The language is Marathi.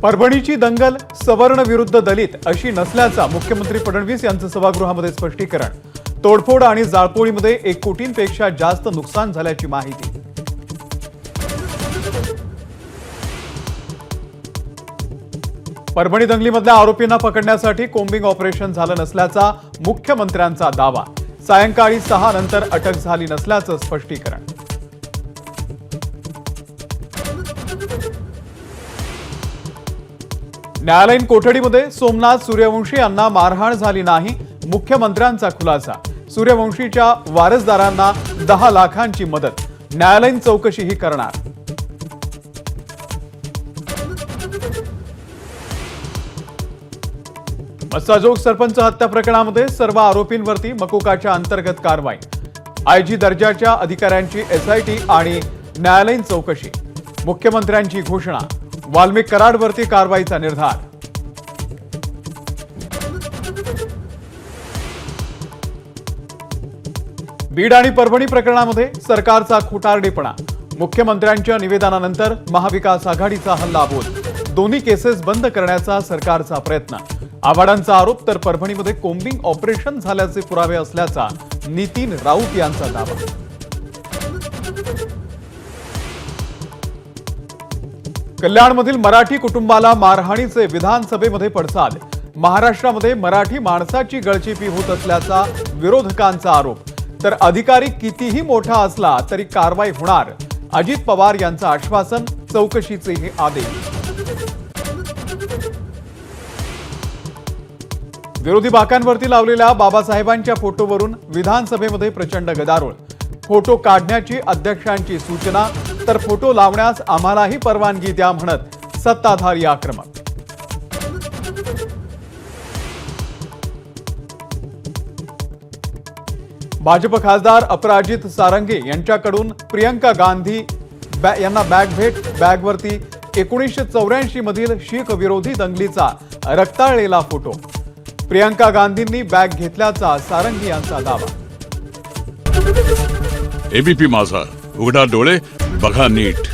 परभणीची दंगल सवर्ण विरुद्ध दलित अशी नसल्याचा मुख्यमंत्री फडणवीस यांचं सभागृहामध्ये स्पष्टीकरण। तोडफोड आणि जाळपोळीमध्ये 1 कोटींपेक्षा जास्त नुकसान झाल्याची माहिती। परभणी दंगलीमधल्या आरोपींना पकडण्यासाठी कोम्बिंग ऑपरेशन झालं नसल्याचा मुख्यमंत्र्यांचा दावा। सायंकाळी 6 नंतर अटक झाली नसल्याचं स्पष्टीकरण। न्यायालयीन कोठडीमध्ये सोमनाथ सूर्यवंशी यांना मारहाण झाली नाही, मुख्यमंत्र्यांचा खुलासा। सूर्यवंशीच्या वारसदारांना 10 लाखांची मदत, न्यायालयीन चौकशीही करणार। मस्साजोग सरपंच हत्या प्रकरणामध्ये सर्व आरोपींवरती मकोकाच्या अंतर्गत कारवाई। आयजी दर्जाच्या अधिकाऱ्यांची एसआयटी आणि न्यायालयीन चौकशी। मुख्यमंत्र्यांची घोषणा। वाल्मिक कराडवरती कारवाईचा निर्धार। बीड आणि परभणी प्रकरणामध्ये सरकारचा खोटारडेपणा। मुख्यमंत्र्यांच्या निवेदनानंतर महाविकास आघाडीचा हल्लाबोल। दोन्ही केसेस बंद करण्याचा सरकारचा प्रयत्न। आव्हाडांचा आरोप तर परभणीमध्ये कोम्बिंग ऑपरेशन झाल्याचे पुरावे असल्याचा नितीन राऊत यांचा दावा। कल्याणमधील मराठी कुटुंबाला मारहाणीचे विधानसभेमध्ये पडसाद। महाराष्ट्रामध्ये मराठी माणसाची गळचेपी होत असल्याचा विरोधकांचा आरोप। तर अधिकारी कितीही मोठा असला तरी कारवाई होणार, अजित पवार यांचं आश्वासन। चौकशीचेही आदेश। विरोधी बाकांवरती लावलेल्या बाबासाहेबांच्या फोटोवरून विधानसभेमध्ये प्रचंड गदारोळ। फोटो काढण्याची अध्यक्षांची सूचना, तर फोटो लावण्यास आम्हालाही परवानगी द्या म्हणत सत्ताधारी आक्रमक। भाजप खासदार अपराजित सारंगे यांच्याकडून प्रियंका गांधी यांना बॅग भेट। बॅगवरती 1984 मधील शीख विरोधी दंगलीचा रक्ताळलेला फोटो। प्रियंका गांधींनी बॅग घेतल्याचा सारंगी यांचा दावा। एबीपी माझा, उघडा डोळे बघा नीट।